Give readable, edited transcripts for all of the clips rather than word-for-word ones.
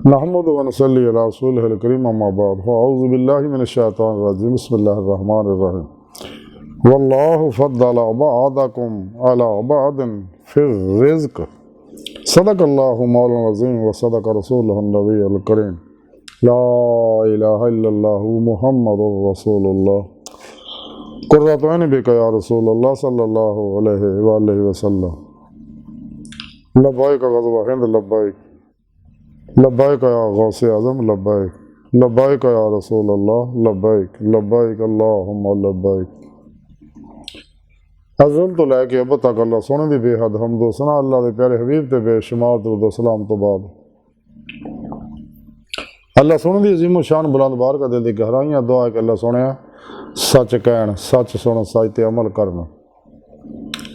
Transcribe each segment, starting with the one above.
नहमदु व नसल्ली अला रसूलिहिल करीम अम्मा बाद अऊज़ु बिल्लाहि मिनश शैतानिर रजीम बिस्मिल्लाहिर रहमानिर रहीम वल्लाहु फद्दल बअदकुम अला बअदिन फिर रिज़्क़ सदक़ल्लाहु मौलाना अज़ीम व सदक़ रसूलुहुन नबियुल करीम ला इलाहा इल्लल्लाहु मुहम्मदुर रसूलुल्लाह कुर्रतु ऐनि बिका या रसूलल्लाह सल्लल्लाहु अलैहि वसल्लम लब्बैक ग़ज़वा हिंद लब्बैक या गौसे आज़म लब्बैक या रसूल अल्लाह लब्बैक अल्लाहुम्मा लब्बैक। अज़ल तो लैके अब तक अल्लाह सोने दी बेहद हम्दो सना अल्लाह दे प्यारे हबीब ते बेशुमार दुरूद व सलाम तो बाद अल्लाह सोने दी अजीम शान बुलंद बारक दिल दी गहराइयां दुआ है कि अल्लाह सोने सच कहन सच सुन सच ते अमल करना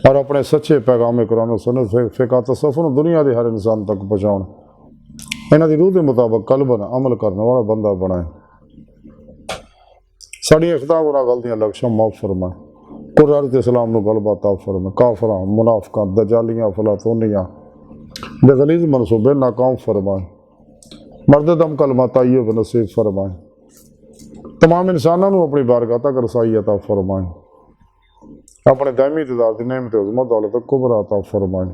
और अपने सच्चे पैगाम कुरान सुन्नत फ़िक़्ह तसव्वुफ़ दुनिया के हर इंसान तक पहुँचाउण इन्हां दी रूह के मुताबिक कल्बन अमल करने वाला बंदा बनाए। साड़ियां खिता गुनाह गलतियां लक्ष्य माफ़ फरमाए। कुरान ते इस्लाम नूं गलबा अता फरमाए। काफरां मुनाफिकां दजालियां फलातूनियां बेगलीज़ मनसूबे नाकाम फरमाए। मर्द दम कलमा ताय्यब नसीब फरमाए। तमाम इंसानों नूं अपनी बारगाह तक रसाई अता फरमाए। अपने दायमी इक़्तिदार दी नेमत उज़्मा दौलत कुबरा अता फरमाए।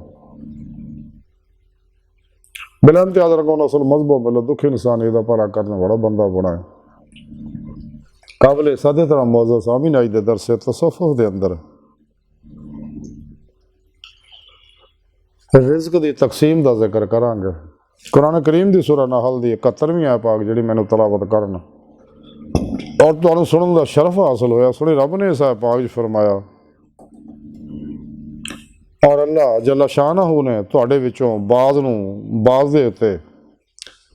बिलन त्याग रखो नस्ल मजबो मिलो दुख इंसानी का भला करने वाला बंदा बनाए। काबिल सादे तरह मौजूद सामी नाई दे दरसे तसव्वुफ़ दे अंदर रिज़्क़ दी तकसीम का जिक्र करांगे। कुरान करीम की सूरह नहल की 71वीं आयत पाक जी मैंने तलावत करना और तुहानूं सुनने का शरफ हासिल होया। सुनी रब ने इस आयत पाक फरमाया और अल्लाह जल्ला शानहू ने तुहाडे विचों बाज़ नूं बाज़ दे उत्ते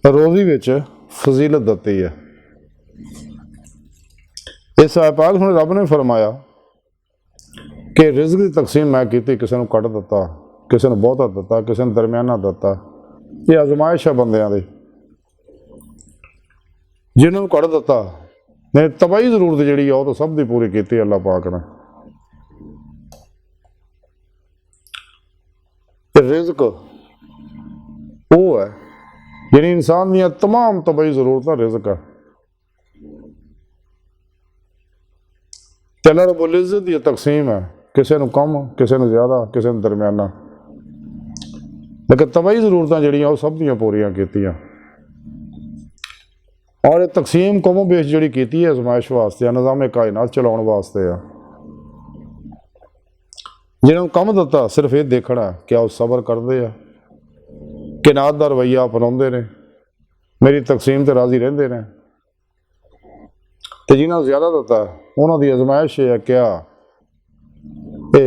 रोज़ी विच फजीलत दित्ती है। इस आयत पाक में रब ने फरमाया कि रिज़्क़ की तकसीम मैं की, किसी ने कट दिता, किसी ने बहुता दिता, किसी ने दरमियाना दिता। ये आजमाइश है बंदियां दी। जिन्होंने कट दिता ने तबाही जरूरत जी है तो सब की पूरी की अल्लाह पाक ने। रिज़्क़ वो है यानी इंसान दी तमाम तबाही जरूरत रिज़्क़ है। अल्लाह रब्बुल इज़्ज़त की तकसीम है, किसी को कम किसी को ज़्यादा किसी को दरमियाना, लेकिन तबाही जरूरत जड़ियाँ सब दियाँ पूरियां कीतियां। और ये तकसीम कौमों बेश जी की आजमाइश वास्ते निज़ाम कायनात चलाने वास्ते है। जिन्होंने कम दिता सिर्फ ये देखना क्या वो सबर करते हैं, किनात दा रवैया अपनाते हैं, मेरी तकसीम से राजी रहते हैं। तो जिन्होंने ज़्यादा दिता उन्होंने आजमाइश है क्या ये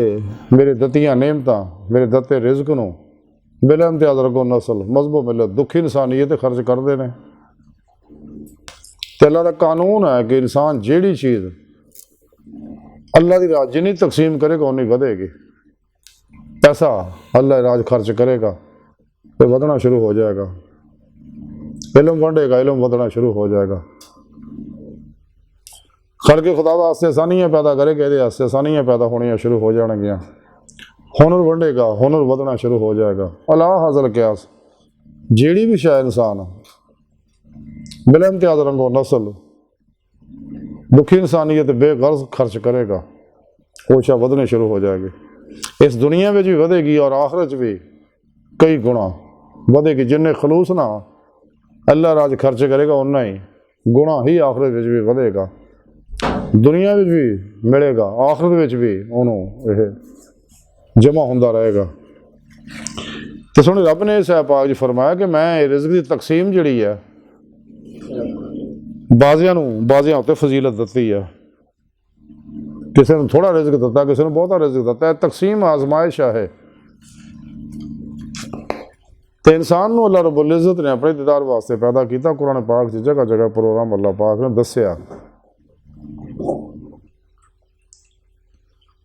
मेरे दतियाँ नेमत मेरे दत्ते रिज़्क़ नूं बिला इम्तियाज़ रगो नस्ल मजहबो मिलत दुखी इंसानियत खर्च करते हैं। तो अल्लाह का कानून है कि इंसान जिहड़ी चीज़ अल्लाह की राह जिन्नी तकसीम करेगा उन्नी वधेगी। पैसा अल्लाह राज खर्च करेगा तो बढ़ना शुरू हो जाएगा। इलम वंडेगा इलम बढ़ना शुरू हो जाएगा। खलके खुदा वास्ते आसानियाँ पैदा करेगा ये आसानियाँ पैदा होनियाँ शुरू हो जाएगियाँ। हुनर वंडेगा हुनर बढ़ना शुरू हो जाएगा। अला हाज़िल क़यास जिहड़ी भी शायद इंसान बिला इम्तियाज़ रंगो नस्ल दुखी इंसानियत बेगर्ज खर्च करेगा वो शायद बढ़ने शुरू हो जाएगी। इस दुनिया में भी वधेगी और आखिरत भी कई गुणा वधेगी। जिन्हें खलूस ना अल्लाह राज खर्च करेगा उन्ना ही गुणा ही आखिरत में भी वधेगा। दुनिया में भी मिलेगा आखिरत में भी उन्होंने जमा होंदा रहेगा। तो सुन रब ने इस पाक जी फरमाया कि मैं रिज़्क़ की तकसीम जी है बाज़ियां उत्ते फजीलत दी है। किसी ने थोड़ा रिज़्क़ दिता किसी ने बहुता रिज़्क़ दिता। तकसीम आजमाइश है। तो इंसान को अल्लाह रब्बुल इज़्ज़त ने अपने दीदार वास्ते पैदा किया। कुरान पाक से जगह जगह प्रोग्राम अल्लाह पाक ने दसिया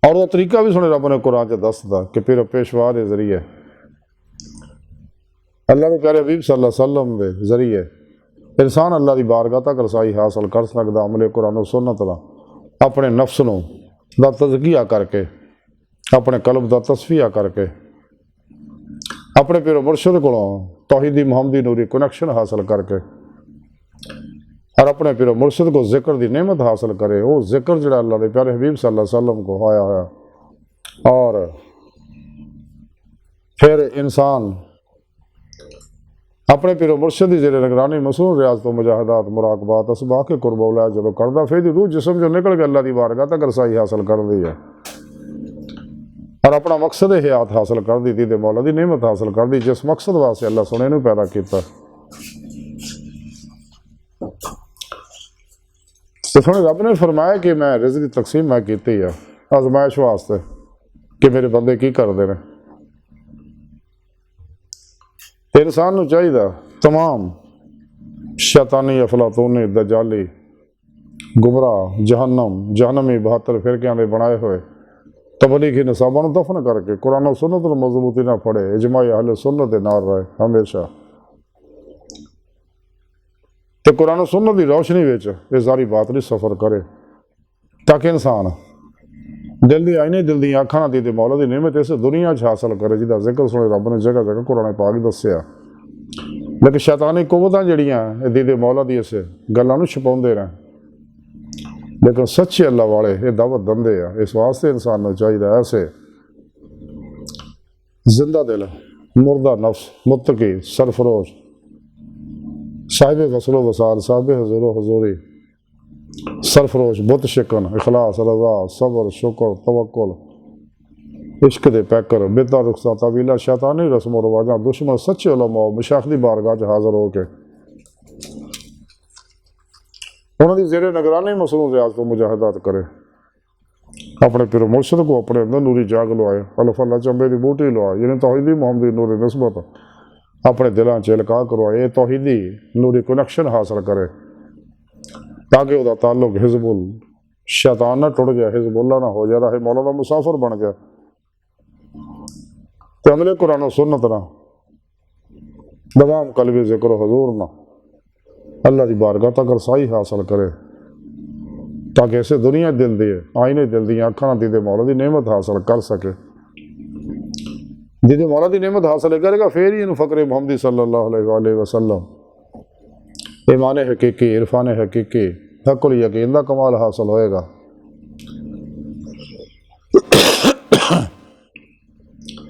और वो तरीका भी सुने रब ने कुरान च दसदा कि फिर पेशवा के जरिए अल्लाह के प्यारे हबीब सल्लल्लाहु अलैहि वसल्लम के जरिए इंसान अल्लाह की बारगाह तक रसाई हासिल कर सकता। अमले कुरान सुन्नत का अपने नफ्स का तज़किया करके अपने कल्ब का तस्फिया करके अपने पिरो मुर्शद को तौहीदी मोहम्मदी नूरी कनेक्शन हासिल करके और अपने पीरो मुर्शिद को जिक्र की नेमत हासिल करे। वो जिक्र जड़ा अल्लाह के प्यारे हबीब सल्लल्लाहु अलैहि वसल्लम को आया है। और फिर इंसान अपने पीरो मुर्शिद की जेरे निगरानी मसरूर रियाज तो मुजाहिदात मुराकबात असबाह के कुर्बौला जो करता फिर रूह जिसम जो निकल के अल्लाह की बारगाह तक रसाई हासिल कर दी है और अपना मकसद हयात हासिल कर दी दीदे मौला की नेमत हासिल कर दी जिस मकसद वास्ते अल्लाह सुने नूं पैदा किया। तो सुने रब ने फरमाया कि मैं रिज़्क़ की तकसीम मैं की है आजमाइश वास्ते कि मेरे बंदे की करते हैं। इंसान को चाहिए तमाम शैतानी अफलातूनी दजाली गुमराह जहनमी 72 फिरकियां दे बनाए हुए तबलीगी निसाबां नूं दफन करके कुरान और सुन्नत नूं मजबूती नाल पढ़े इजमाई अहले सुन्नत दे नाल रहे हमेशा तो कुरान और सुन्नत की रोशनी विच ये सारी बात नहीं सफ़र करे ताकि इंसान दिल की आईने दिल दी अखां दी ते मौला दी नेमत इस दुनिया च हासिल करे जिहदा जिक्र सुने रब ने जगह जगह कुरान पाक दस्सिया। लेकिन शैतानी कुवतां जिहड़ियां दीदे मौला दी इस गल्लां नूं छुपाउंदे रहे लेकिन सच्चे अल्लाह वाले ये दावत दंदे आ। इस वास्ते इंसान को चाहिए ऐसे जिंदा दिल मुर्दा नफ्स मुत्तकी सरफरोश साहिब वसलो वसाल साहिब हजूरो हजूरी सरफरोश बुत शिकन इखलास रजा सबर शुक्र तवक्कुल इश्क दे पैकर बिदा रुखसा तवीला शैतानी रस्म रवाजा दुश्मन सच्चे उलमा मशाइख दी बारगाह च हाजिर होके उन्होंने जेरे निगरानी मसरूर रियाज तो मुजाहिदात करे अपने पिरो मुर्शिद को अपने अंदर नूरी जाग लवाए अल्फा चंबे की बूटी लवाए यानी तौहीदी मोहम्मदी नूरी नस्बत अपने दिलों च इल्का करवाए तौहीदी नूरी कनेक्शन हासिल करे ताकि वह ताल्लुक हिजबुल शैतान ना टुट गया हिजबुल्ला ना हो जाए राह मौला का मुसाफिर बन गया तो अमले कुरान और सुन्नत ना दवाम कलबी जिक्र हजूर ना अल्लाह की बारगाह तक रसाई हासिल करे ताकि ऐसे दुनिया दिल दी आईने दिल दी अखां दीदे मौला की नेमत हासिल कर सके। दीदे मौला की नेमत हासिल करेगा फिर ही इन फ़क्र मोहम्मदी सल्लल्लाहु अलैहि वसल्लम ईमान हकीकी इरफान हकीकी हक़ुल यकीन का कमाल हासिल होएगा।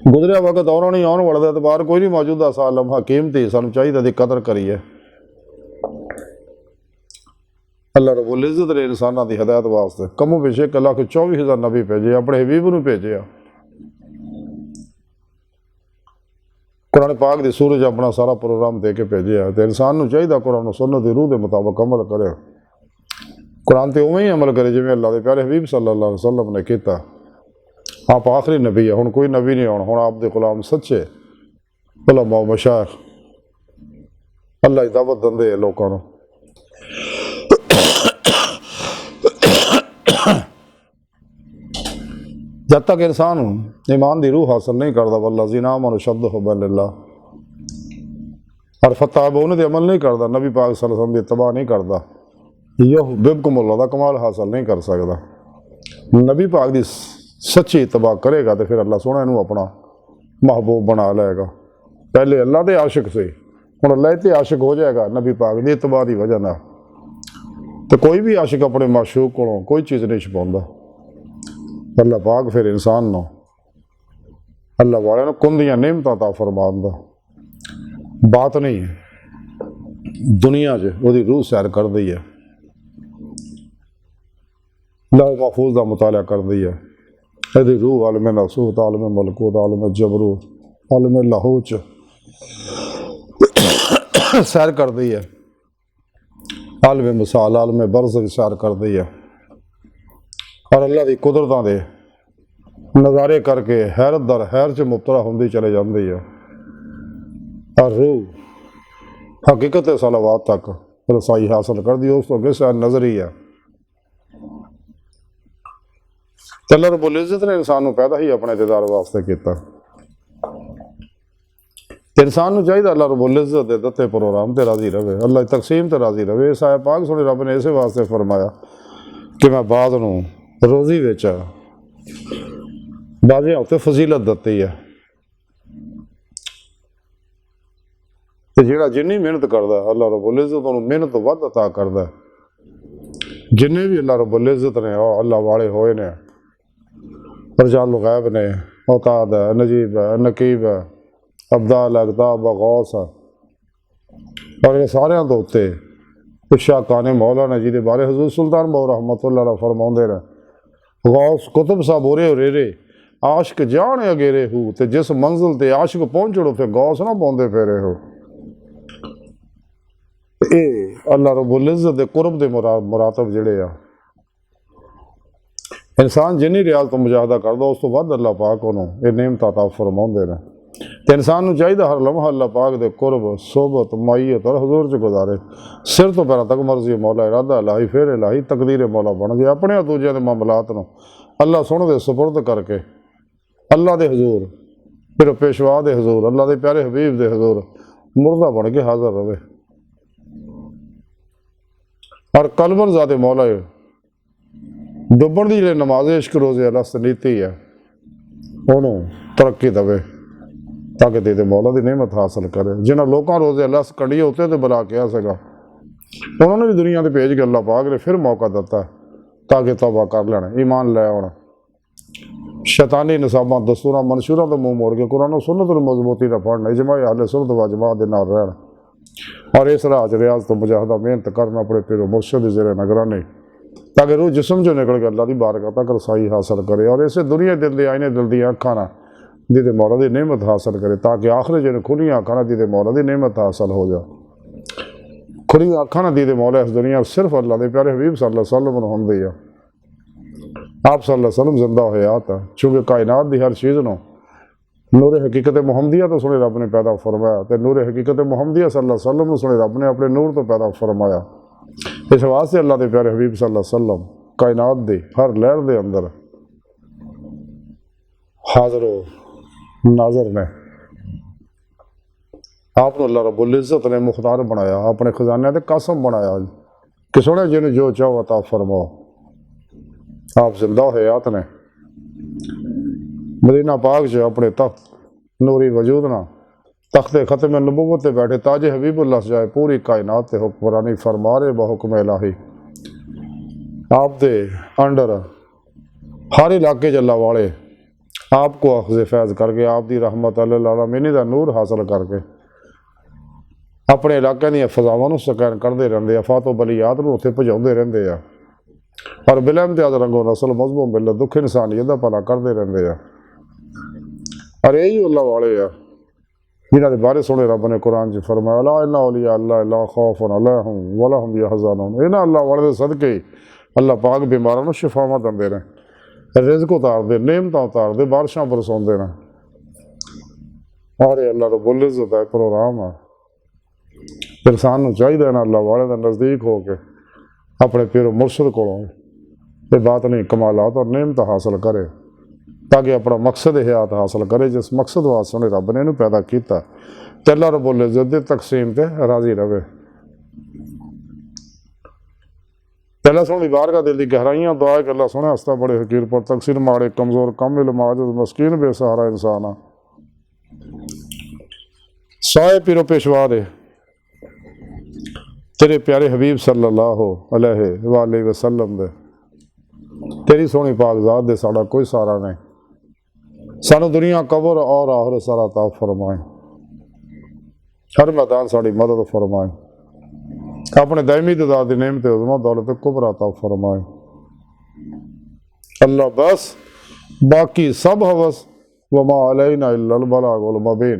गुजरिया वक्त और नहीं आने वाला एतबार कोई नहीं मौजूदा साल लम्हा कीमती सानू चाहिए दी कदर करिए। अल्लाह रब्बुल इज़्ज़त ने इंसानों की हिदायत वास्ते कमों पिछे 1,24,000 नबी भेजे अपने हबीब नूं भेजे कुरान पाक की सूरज अपना सारा प्रोग्राम दे के भेजे तो इंसान को चाहिए कुरान सुन्नत की रूह के मुताबिक अमल करे कुरान तो उवें ही अमल करे जिवें अल्लाह के प्यारे हबीब सल्लल्लाहु अलैहि वसल्लम ने किया। आप आखिरी नबी है हुण कोई नबी नहीं आना हुण आप दे गुलाम सच्चे उलमा मशाइख अल्लाह की दावत दंदे लोगों को। जब तक इंसान ईमान की रूह हासिल नहीं करता वल्लज़ीना आमनू शद्दु हुब्बन लिल्लाह और फताब उन्हें अमल नहीं करता नबी पाक सल्लल्लाहु अलैहि वसल्लम की तबाह नहीं करता युहब्बिबकुमुल्लाह का कमाल हासिल नहीं कर सकता। नबी पाक की सच्ची इत्तबा करेगा तो फिर अल्लाह सोहना इनू अपना महबूब बना लेगा। पहले अल्लाह के आशिक से हुण अल्लाह ते आशिक हो जाएगा नबी पाक की इत्तबा की वजह ना तो कोई भी आशिक अपने माशूक को कोई चीज़ नहीं छुपाता। अल्लाह पाक फिर इंसान नो अल्लाह वाले ने कुंदियां नेमतां ता फरमांदा बात नहीं है दुनिया च वही रूह सैर कर दी है लौह महफूज का मुताला कर दी है यदि रूह आलम नसूत आलम मलकूत आलम जबरूत आलम लाहूत सैर कर दी है आलम मिसाल आलम बरज़ सैर कर दी है और अल्लाह की कुदरतों के नज़ारे करके हैरत दर हैर च मुबतला होंदी चले जाती है और रूह हकीकत सलावात तक रसाई हासिल कर दी उस तो अगे शायद नजर ही है। अल्लाह रब्बुल इज़्ज़त ने इंसान को पैदा ही अपने दीदार वास्ते किया। इंसान को चाहिए अल्लाह रब्बुल इज़्ज़त दे दत्ते प्रोग्राम ते राजी रहे अल्लाह की तकसीम ते राजी रहे। इस आयत पाक सुने रब ने इस वास्ते फरमाया कि मैं बाद नूं रोज़ी विच बाज़ियां उत्ते फजीलत दत्ती है ਤੇ ਜਿਹੜਾ ਜਿੰਨੀ ਮਿਹਨਤ ਕਰਦਾ ਅੱਲਾਹ ਰब्बुल इज़्ज़त ਉਹਨੂੰ ਮਿਹਨਤ ਵੱਧ ਅਤਾ ਕਰਦਾ। जिन्ने भी अल्लाह रब्बुल इज़्ज़त ने वो अल्लाह वाले होए ने, रजाल गैब ने, औताद है, नजीब है, नकीब है, अब्दाल है, अगताब है, गौस है, और ये सारे तो उत्ते शाह काने मौला ने जिहदे बारे हजूर सुल्तान बहु रहमतुल्लाह अलैह फरमाउंदे ने, गौस कुतुब साहब होरे रेरे आशिक जाने अगेरे हूँ, ते जिस मंजिल ते आशिक पहुँचो फिर गौस ना पाउंदे फेरे हो। अल्लाह रब्बुल इज़्ज़त दे कुरब दे मुरातब जिहड़े आ, इंसान जिन्नी रियाज़त मुजाहदा करदा उस तो वध अल्लाह पाक उहनूं ये नेमत अता फरमाउंदे ने। ते इंसान नूं चाहीदा हर लम्हा अल्लाह पाक दे कुरब सोहबत माईयत और हजूर च गुजारे। सिर तो पैरां तक मर्जी मौला इरादा इलाही फिर इलाही तकदीर मौला बन गया। अपने दूजिਆਂ दे मामलात नूं अल्लाह सुण दे सुपुर्द करके अल्लाह दे हजूर फिर पेशवा दे हजूर अल्लाह दे प्यारे हबीब दे हजूर मुर्दा बन के हाज़र रहे। और कलबन ज़ाते मौला डुबण की जी नमाज इश्क रोज़े अल्लाह नीति है उन्होंने तरक्की दे ताकि दे मौला की नेमत हासिल करे। जिन्होंने लोगों रोज़े अल्लाह कंडिए उत्ते तो बुला के आ सका उन्होंने भी दुनिया से भेज के अल्लाह पाक ने फिर मौका दिता ताकि तौबा कर लैन ईमान लै आउण शैतानी निसाबां दस्तूरां मंशूरां तो मुँह मोड़ के कुरान सुन्नत नूं मजबूती नाल पढ़न इजमा अहले सुन्नत व जमात दे नाल रहन और इस राह च रियाज़ तो मुजाहदा मेहनत करना अपने पीरो मुर्शिद ज़ेरे निगरानी ताकि रूह जिस्म चो निकल के अल्लाह की बारगाह तक रसाई हासिल करे और इसे दुनिया दिल दे आईने दिल दी अखां ना जिहदे मौला की नेमत हासिल करे ताकि आखिर जिहड़े खुलियां अखां ना जिहदे मौला की नेमत हासिल हो जाए। खुलियां अखां ना जिहदे मौला इस दुनिया सिर्फ अल्लाह के प्यारे हबीब सल्लल्लाहु अलैहि वसल्लम नूं हुंदी आ। आप सल्लल्लाहु अलैहि वसल्लम जिंदा हयात है चूँकि कायनात की हर चीज़ नूं नूर हकीकत मुहम्मदिया तो सुने रब ने पैदा फरमाया तो नूर हकीकत मुहम्मदिया सल्लल्लाहु अलैहि वसल्लम सुने रब ने अपने नूर तो पैदा फरमाया। इस वास्ते अल्लाह के प्यारे हबीब सल्लल्लाहु अलैहि वसल्लम कायनात दी हर लहर के अंदर हाज़र नाज़र ने। आपको अल्लाह रब्बुल इज़्ज़त ने मुख्तार बनाया अपने खजाने ते कासम बनाया कि सोने जिन्हें जो चाहो अता फरमाओ। आप जिंदा हयात ने मदीना पाक च अपने तख्त नूरी वजूद ना तख्ते ख़त्म नबूवत ते बैठे ताजे हबीबुल्लाह जाए पूरी कायनात ते हुक्मरानी फरमा रहे बहुक्म इलाही। आप दे अंडर हर इलाके च अल्लाह वाले आपको अखज़ फैज़ करके आप दी रहमत अल आलमीन दा नूर हासिल करके अपने इलाके दी फजावां नूं स्कैन करते रहंदे आ फातो बलियात नूं उत्थे भजाउंदे रहंदे आ और बिला इम्तियाज़ रंगो नस्ल मजहबों मिलत दुख इंसानियत दा भला करते रहंदे आ। और यही अल्लाह वाले आ जिन्हां दे बारे सुने रब ने कुरान च फरमाया ला इन्ना औलिया अल्लाह ला खौफुन अलैहिम वला हुम यहज़नून। इन्हां अल्लाह वाले दे सदके अल्लाह पाक बीमारां नूं शिफावां दिंदे ने रिज़्क उतारदे नेमतां उतारदे बारिशां बरसाउंदे ने और ये अल्लाह रब्बुल इज़्ज़त दा प्रोग्राम है। इंसान नूं चाहीदा ना अल्लाह वाले दे नज़दीक हो के अपने पीरो मुर्शिद कोलों ये बात नहीं कमालात और नेमत हासिल करे ताकि अपना मकसद हयात हासिल करे जिस मकसद वास्ते उन्हें रब ने इन्हूं पैदा किया ते अल्लाह रब्बुल इज़्ज़त दी तकसीम ते राज़ी रहे। अल्लाह सोहनी बारगाह दिल दी गहराइयां दुआ है कि अल्लाह सोहने हस्ता बड़े हकीर पर तकसीर माड़े कमज़ोर कम इल्म आजिज़ मस्कीन बेसहारा इंसान आ साए पीरो पेशवा दे तेरे प्यारे हबीब सल्लल्लाहु अलैहि वसल्लम दे तेरी सोहनी पाक ज़ात दे साड़ा कोई सहारा नहीं सानू दुनिया कबर और आखिर सारा ता फरमाए हर मैदान साड़ी मदद फरमाए अपने दायमी दाद की नेमत उज़मा दौलत कुबरा ता फरमाए। अल्लाह बस बाकी सब हवस वमा अलैना इल्लल बलागुल मुबीन।